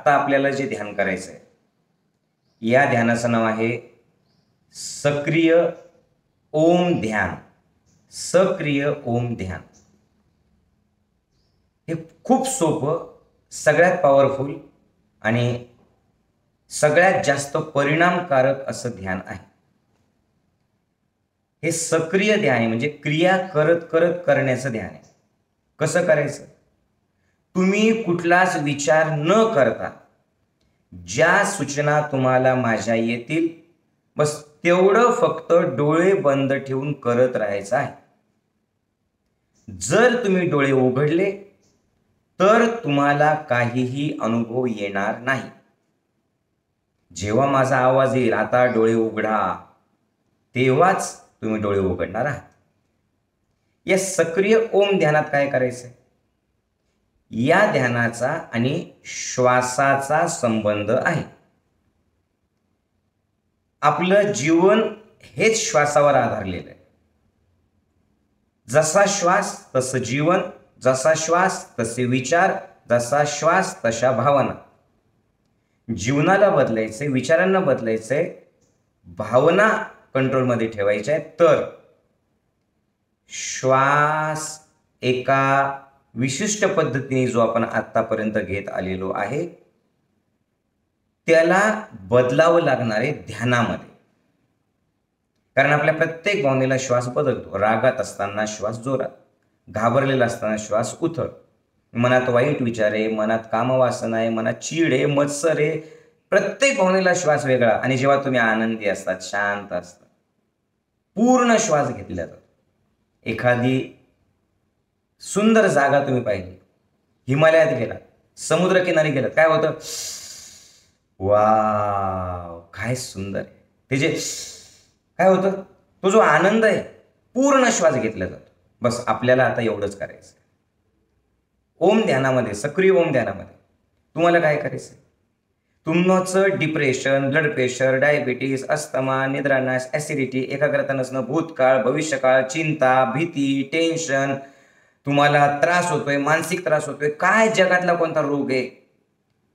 आता आपल्याला जे ध्यान करायचं आहे या ध्यानाचं नाव आहे सक्रिय ओम ध्यान. सक्रिय ओम ध्यान हे खूप सोपं, सगळ्यात पॉवरफुल आणि सगळ्यात जास्त परिणामकारक असं ध्यान आहे. हे सक्रिय ध्यान आहे, म्हणजे क्रिया करत करत करण्याचं ध्यान आहे. कसं करायचं? तुम्ही कुठलाच विचार न करता ज्या सूचना तुम्हाला माझ्या येतील बस तेवढं फक्त डोळे बंद ठेवून करत राहायचं आहे. जर तुम्ही डोळे उघडले तर तुम्हाला काहीही अनुभव येणार नाही. जेव्हा माझा आवाज येईल आता डोळे उघडा तेव्हाच तुम्ही डोळे उघडणार आहात. या सक्रिय ओम ध्यानात काय करायचं? या ध्यानाचा आणि श्वासाचा संबंध आहे. आपलं जीवन हेच श्वासावर आधारलेलं आहे. जसा श्वास तसं जीवन, जसा श्वास तसे विचार, जसा श्वास तशा भावना. जीवनाला बदलायचे, विचारांना बदलायचे, भावना कंट्रोलमध्ये ठेवायच्या आहेत. तर श्वास एका विशिष्ट पद्धतीने जो आपण आतापर्यंत घेत आलेलो आहे त्याला बदलावं लागणार आहे ध्यानामध्ये. कारण आपल्या प्रत्येक भावनेला श्वास बदलतो. रागात असताना श्वास जोरात, घाबरलेला असताना श्वास उथळ, मनात वाईट विचार आहे, मनात कामवासना आहे, मनात चीड आहे, मत्सर आहे. प्रत्येक भावनेला श्वास वेगळा. आणि जेव्हा तुम्ही आनंदी असतात, शांत असतात, पूर्ण श्वास घेतला जातो. एखादी सुंदर जागा तुम्ही पाहिली, हिमालयात गेलात, समुद्रकिनारी गेलात, काय होतं? वाव, काय सुंदर आहे. ते जे काय होतं, तो जो आनंद आहे, पूर्ण श्वास घेतला जातो. बस आपल्याला आता एवढंच करायचं. ओम ध्यानामध्ये, सक्रिय ओम ध्यानामध्ये तुम्हाला काय करायचं? तुमचं depression, blood pressure, diabetes, asthma, निद्रानाश, ॲसिडिटी, एकाग्रता नसणं, भूतकाळ, भविष्यकाळ, चिंता, भीती, टेन्शन, तुम्हाला त्रास होतोय, मानसिक त्रास होतोय, काय जगातला कोणता रोग आहे,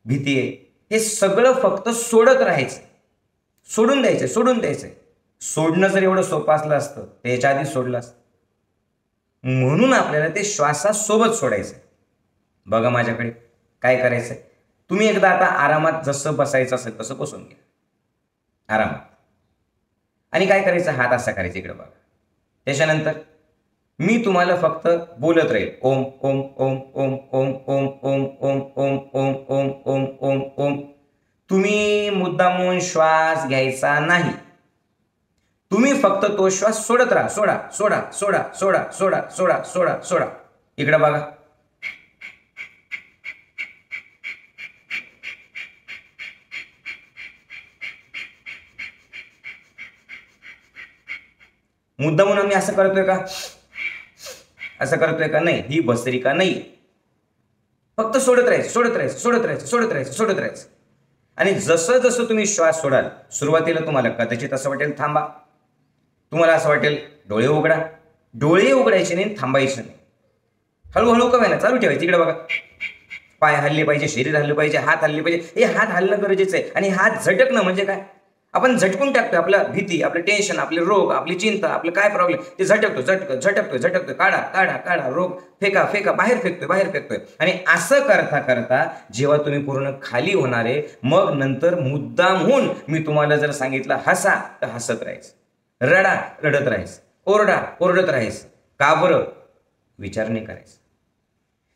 भीती आहे, हे सगळं फक्त सोडत राहायचं. सोडून द्यायचं, सोडून द्यायचं. सोडणं जर एवढं सोपं असलं असतं ते याच्या आधी सोडलं असतं. म्हणून आपल्याला ते श्वासासोबत सोडायचं. बघा माझ्याकडे काय करायचंय. तुम्ही एकदा आता आरामात जसं बसायचं असेल तसं बसून घ्या आरामात. आणि काय करायचं, हात असा करायचा इकडे बघा. त्याच्यानंतर मी तुम्हाला फक्त बोलत राहील ओम ओम ओम ओम ओम ओम ओम ओम ओम ओम ओम ओम ओम ओम. तुम्ही मुद्दामून श्वास घ्यायचा नाही. तुम्ही फक्त तो श्वास सोडत राहा. सोडा सोडा सोडा सोडा सोडा सोडा सोडा सोडा. इकडे बघा. मुद्दामून आम्ही असं करतोय का, असं करतोय का? नाही, ही भस्त्रिका नाही. फक्त सोडत राहायचं, सोडत राहायचं, सोडत राहायचं, सोडत राहायचं, सोडत राहायचं. आणि जसं जसं तुम्ही श्वास सोडाल, सुरुवातीला तुम्हाला कदाचित असं वाटेल थांबा, तुम्हाला असं वाटेल डोळे उघडा. डोळे उघडायचे नाही, थांबायचे नाही. हळूहळू का व्हायला चालू ठेवायचं. इकडे बघा. पाय हल्ले पाहिजे, शरीर हल्लं पाहिजे, हात हल्ले पाहिजे. हे हात हलणं गरजेचं आहे. आणि हात झटकणं म्हणजे काय? आपण झटकून टाकतोय. आपला भीती, आपलं टेन्शन, आपले रोग, आपली चिंता, आपलं काय प्रॉब्लेम ते झटकतोय, झटकतोय, झटकतोय. काढा काढा काढा. रोग फेका फेका, बाहेर फेकतोय, बाहेर फेकतोय. आणि असं करता करता जेव्हा तुम्ही पूर्ण खाली होणार आहे, मग नंतर मुद्दामहून मी तुम्हाला जर सांगितलं हसा तर हसत राहायचं, रडा रडत राहायचं, ओरडा ओरडत राहायचं. का बरं? विचार नाही करायचं.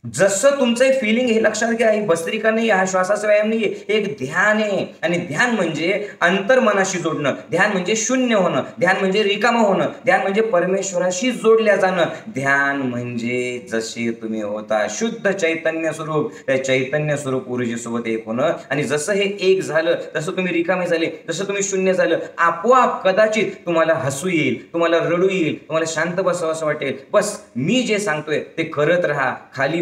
जसं तुमचं फिलिंग हे लक्षात घ्या. ही भस्त्रिका नाही, हा श्वासाचा व्यायाम नाही, एक ध्यान आहे. आणि ध्यान म्हणजे अंतर्मनाशी जोडणं, ध्यान म्हणजे शून्य होणं, ध्यान म्हणजे रिकामं होणं, ध्यान म्हणजे परमेश्वराशी जोडल्या जाणं. ध्यान म्हणजे जसे तुम्ही होता शुद्ध चैतन्य स्वरूप, त्या चैतन्य स्वरूप ऊर्जेसोबत एक होणं. आणि जसं हे एक झालं, जसं तुम्ही रिकामे झाले, जसं तुम्ही शून्य झालं, आपोआप कदाचित तुम्हाला हसू येईल, तुम्हाला रडू येईल, तुम्हाला शांत बसावं असं वाटेल. बस मी जे सांगतोय ते करत राहा. खाली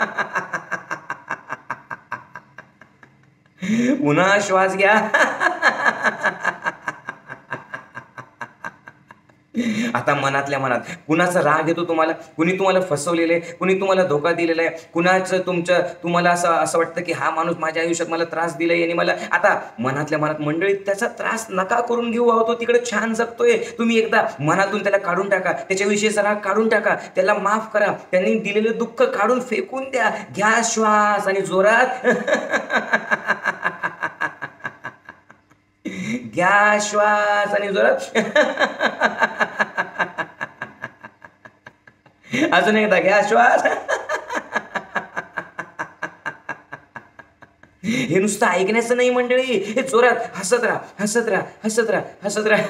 पुन्हा श्वास घ्या. आता मनातल्या मनात कुणाचा राग येतो तुम्हाला, कुणी तुम्हाला फसवलेलं आहे, कुणी तुम्हाला धोका दिलेला आहे, कुणाचं तुम्हाला असं असं वाटतं की हा माणूस माझ्या आयुष्यात मला त्रास दिलाय आणि मला आता मनातल्या मनात मंडळी त्याचा त्रास नका करून घेऊ. आहो तो तिकडे छान जगतोय. तुम्ही एकदा मनातून त्याला काढून टाका, त्याच्याविषयीचा राग काढून टाका, त्याला माफ करा, त्यांनी दिलेलं दुःख काढून फेकून द्या. घ्या श्वास आणि जोरात घ्या श्वास आणि जोरात अजून एकदा घ्या श्वास. हे नुसतं ऐकण्याचं नाही मंडळी, हे जोरात हसत राहा, हसत राहा, हसत राहा, हसत राहा.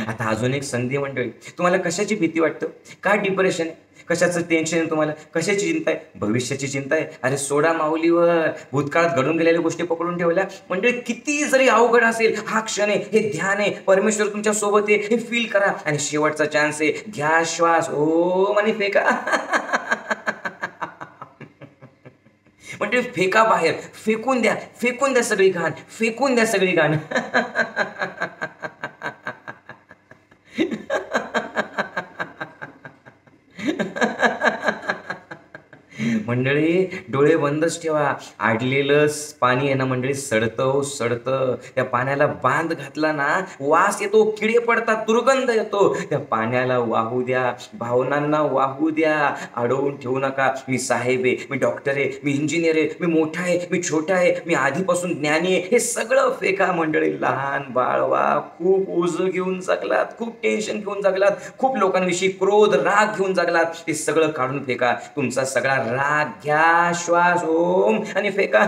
आता अजून एक संधी मंडळी, तुम्हाला कशाची भीती वाटतं, काय डिप्रेशन आहे, कशाचं टेन्शन आहे तुम्हाला, कशाची चिंता आहे, भविष्याची चिंता आहे. अरे सोडा माऊलीवर, भूतकाळात घडून गेलेल्या गोष्टी पकडून ठेवल्या. मंडळी किती जरी अवघड असेल, हा क्षण आहे, हे ध्यान आहे, परमेश्वर तुमच्या सोबत आहे, हे फील करा. आणि शेवटचा चान्स आहे, घ्या श्वास ओम आणि फेका. म्हणजे फेका बाहेर, फेकून द्या, फेकून द्या सगळी घाण, फेकून द्या सगळी घाण. मंडळी डोळे बंदच ठेवा. आडलेलं पाणी आहे ना मंडळी, सडतं सडतं. त्या पाण्याला बांध घातला ना, वास येतो, किडे पडतात, दुर्गंध येतो. त्या पाण्याला वाहू द्या, भावनांना वाहू द्या. अडवून ठेवू नका. मी साहेब आहे, मी डॉक्टर आहे, मी इंजिनियर आहे, मी मोठा आहे, मी छोटा आहे, मी आधीपासून ज्ञानी आहे, हे सगळं फेका मंडळी. लहान बाळवा, खूप ओझं घेऊन जगलात, खूप टेन्शन घेऊन जगलात, खूप लोकांविषयी क्रोध राग घेऊन जगलात, ते सगळं काढून फेका. तुमचा सगळा राग घ्या श्वास ओम आणि फेका.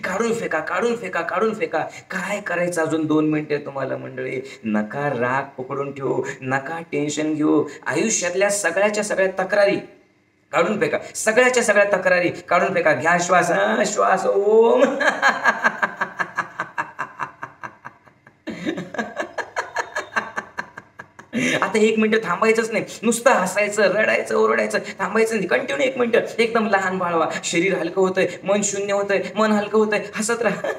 काढून फेका, काढून फेका, काढून फेका. काय करायचं अजून 2 मिनिटे तुम्हाला मंडळी. नका राग पकडून ठेवू, नका टेन्शन घेऊ. आयुष्यातल्या सगळ्याच्या सगळ्या तक्रारी काढून फेका, सगळ्याच्या सगळ्या तक्रारी काढून फेका. घ्या श्वास, श्वास ओम. आता 1 मिनिट थांबायचंच नाही, नुसतं हसायचं, रडायचं, ओरडायचं, थांबायचं नाही. कंटिन्यू 1 मिनिट एकदम लहान बाळवा. शरीर हलकं होतंय, मन शून्य होतंय, मन हलकं होतंय, हसत राहा.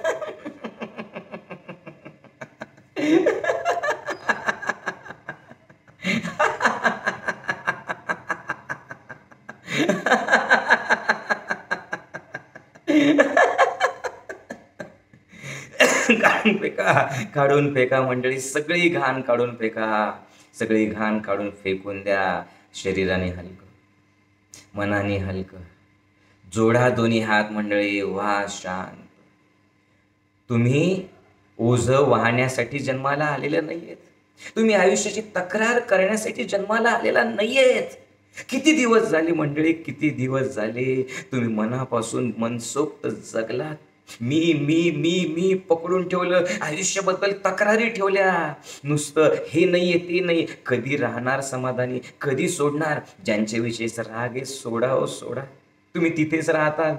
काढून फेका, काढून फेका मंडळी. सगळी घाण काढून फेका, सगळी घाण काढून फेकून द्या. शरीराने हलकं, मनाने हलकं. जोडा दोन्ही हात मंडळी, व्हा शांत. तुम्ही ओझं वाहण्यासाठी जन्माला आलेलं नाहीयेत. तुम्ही आयुष्याची तक्रार करण्यासाठी जन्माला आलेला नाहीयेत. किती दिवस झाले मंडळी, किती दिवस झाले तुम्ही मनापासून मनसोक्त जगलात. मी मी मी मी पकडून ठेवलं, आयुष्याबद्दल तक्रारी ठेवल्या. नुसतं हे नाहीये ते नाही. कधी राहणार समाधानी, कधी सोडणार. ज्यांच्याविषयीचा राग आहे सोडा हो सोडा. तुम्ही तिथेच राहता.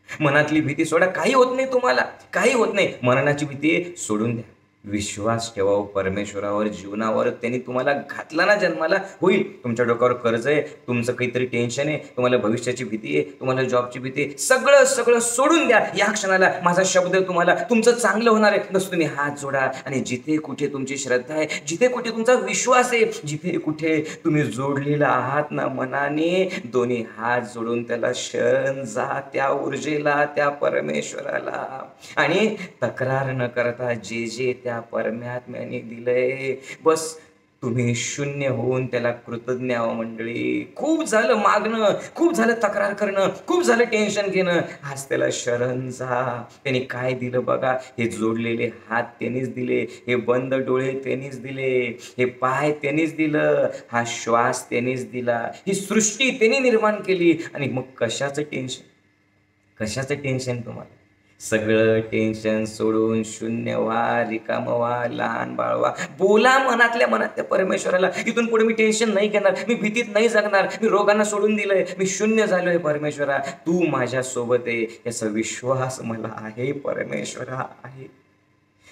मनातली भीती सोडा, काही होत नाही तुम्हाला, काही होत नाही. मरणाची भीती सोडून द्या. विश्वास ठेवा परमेश्वरावर, जीवनावर. त्यांनी तुम्हाला घातला ना जन्माला, होईल. तुमच्या डोक्यावर कर्ज आहे, तुमचं काहीतरी टेन्शन आहे, तुम्हाला भविष्याची भीती आहे, तुम्हाला जॉबची भीती आहे, सगळं सगळं सोडून द्या. या क्षणाला माझा शब्द तुम्हाला, तुमचं चांगलं होणार आहे. बस तुम्ही हात जोडा आणि जिथे कुठे तुमची श्रद्धा आहे, जिथे कुठे तुमचा विश्वास आहे, जिथे कुठे तुम्ही जोडलेला आहात ना मनाने, दोन्ही हात जोडून त्याला शरण जा, त्या ऊर्जेला, त्या परमेश्वराला. आणि तक्रार न करता जे जे त्या परमात्म्याने दिलंय, बस तुम्ही शून्य होऊन त्याला कृतज्ञ व्हा मंडळी. खूप झालं मागणं, खूप झालं तक्रार करणं, खूप झालं टेन्शन घेणं. आज त्याला शरण जा. त्याने काय दिलं बघा. हे जोडलेले हात त्यांनीच दिले, हे बंद डोळे त्यांनीच दिले, हे पाय त्यांनीच दिलं, हा श्वास त्यांनीच दिला, ही सृष्टी त्यांनी निर्माण केली. आणि मग कशाचं टेन्शन, कशाचं टेन्शन तुम्हाला. सगळं टेन्शन सोडून शून्य व्हा, रिकाम व्हा, लहान बाळ व्हा. बोला मनातल्या मनात त्या परमेश्वराला, इथून पुढे मी टेन्शन नाही घेणार, मी भीतीत नाही जगणार, मी रोगांना सोडून दिलंय, मी शून्य झालोय. परमेश्वरा तू माझ्या सोबत आहे, याचा विश्वास मला आहे. परमेश्वरा आहे.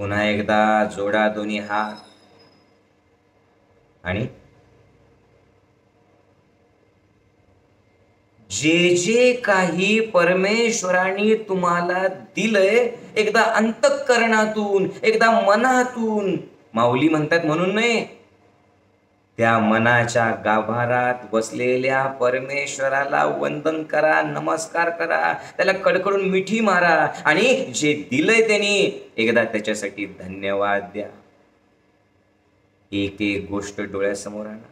पुन्हा एकदा जोडा दोन्ही हात आणि जे जे काही परमेश्वराने तुम्हाला दिलंय एकदा अंतःकरणातून, एकदा मनातून, माऊली म्हणतात म्हणून नाही, त्या मनाच्या गाभारात बसलेल्या परमेश्वराला वंदन करा, नमस्कार करा, त्याला कडकडून मिठी मारा आणि जे दिलंय त्यांनी एकदा त्याच्यासाठी धन्यवाद द्या. एक एक गोष्ट डोळ्यासमोर आणा.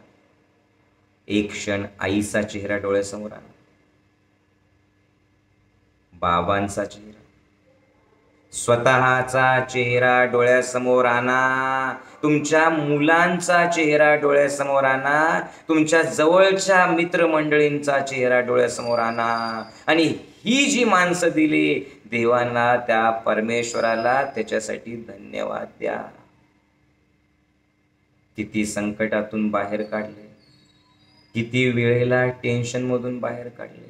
एक क्षण आईचा चेहरा डोळ्यासमोर आणा, बाबांचा चेहरा, स्वतःचा चेहरा डोळ्यासमोर आणा, तुमच्या मुलांचा चेहरा डोळ्यासमोर आणा, तुमच्या जवळच्या मित्रमंडळींचा चेहरा डोळ्यासमोर आणा आणि ही जी माणसं दिली देवांना, त्या परमेश्वराला त्याच्यासाठी धन्यवाद द्या. किती संकटातून बाहेर काढले, किती वेळेला टेन्शन मधून बाहेर काढले,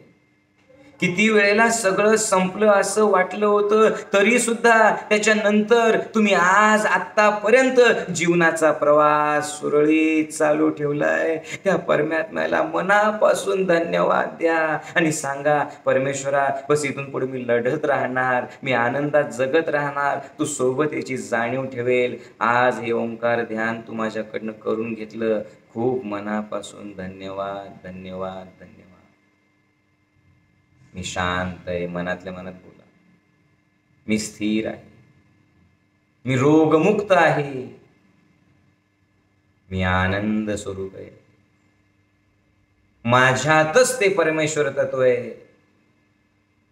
किती वेळेला सगळं संपलं असं वाटलं होतं, तरी सुद्धा त्याच्यानंतर तुम्ही आज आतापर्यंत जीवनाचा प्रवास सुरळीत चालू ठेवलाय. त्या परमात्म्याला मनापासून धन्यवाद द्या आणि सांगा, परमेश्वरा बस इथून पुढे मी लढत राहणार, मी आनंदात जगत राहणार, तू सोबत याची जाणीव ठेवेल. आज हे ओंकार ध्यान तू माझ्याकडनं करून घेतलं, खूप मनापासून धन्यवाद, धन्यवाद, धन्यवाद. मी शांत आहे, मनातल्या मनात बोला. मी स्थिर आहे, मी रोगमुक्त आहे, मी आनंद स्वरूप आहे, माझ्यातच ते परमेश्वर तत्व आहे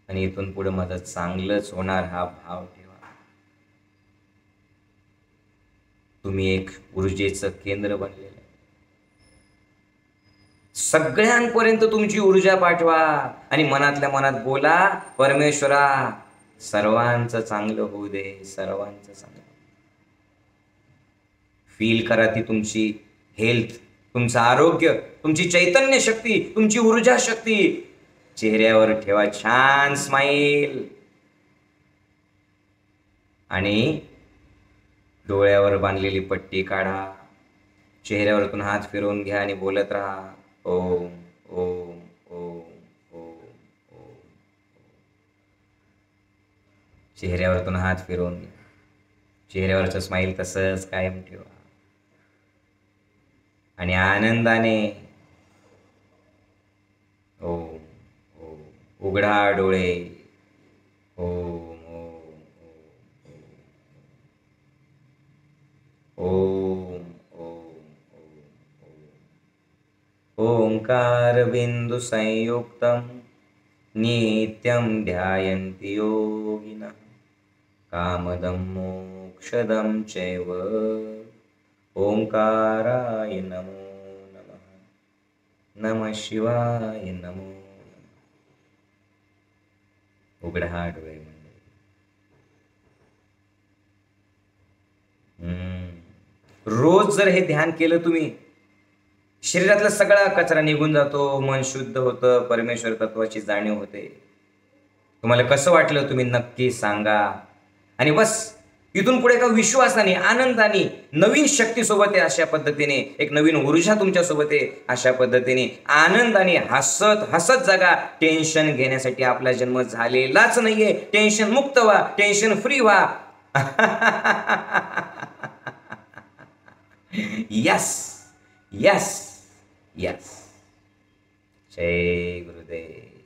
आणि इथून पुढे माझं चांगलंच होणार हा भाव ठेवा. तुम्ही एक ऊर्जेचं केंद्र बनलेलं आहे. सगळ्यांपर्यंत तुमची ऊर्जा पाठवा आणि मनातल्या मनात बोला, परमेश्वरा सर्वांचं चांगलं होऊ दे, सर्वांचं चांगलं. फील करा ती तुमची हेल्थ, तुमचं आरोग्य, तुमची चैतन्य शक्ती, तुमची ऊर्जा शक्ती. चेहऱ्यावर ठेवा छान स्माईल आणि डोळ्यावर बांधलेली पट्टी काढा. चेहऱ्यावरतून हात फिरवून घ्या आणि बोलत राहा, ओम ओम ओम ओम ओम. चेहऱ्यावरतून हात फिरवून घ्या, चेहऱ्यावरचं स्माईल तसंच कायम ठेवा आणि आनंदाने ओम ओम. उघडा डोळे, ओम ओम ओम ओम ओम. ओंकार बिंदु संयुक्तम नित्यं ध्यायन्ति योगिनः कामदं मोक्षदं चैव. ओंकाराय नमो नमः. नमः शिवाय नमो नमः. उघडा डोळे म्हणजे रोज जर हे ध्यान केलं तुम्ही, शरीरातला सगळा कचरा निघून जातो, मन शुद्ध होतं, परमेश्वर तत्वाची जाणीव होते. तुम्हाला कसं वाटलं तुम्ही नक्की सांगा आणि बस इथून पुढे एका विश्वासाने, आनंदाने, नवीन शक्तीसोबत आहे अशा पद्धतीने, एक नवीन ऊर्जा तुमच्या सोबत आहे अशा पद्धतीने आनंदाने हसत हसत जगा. टेन्शन घेण्यासाठी आपला जन्म झालेलाच नाहीये. टेन्शन मुक्त व्हा, टेन्शन फ्री व्हा. Yes yes yes. जय गुरुदेव.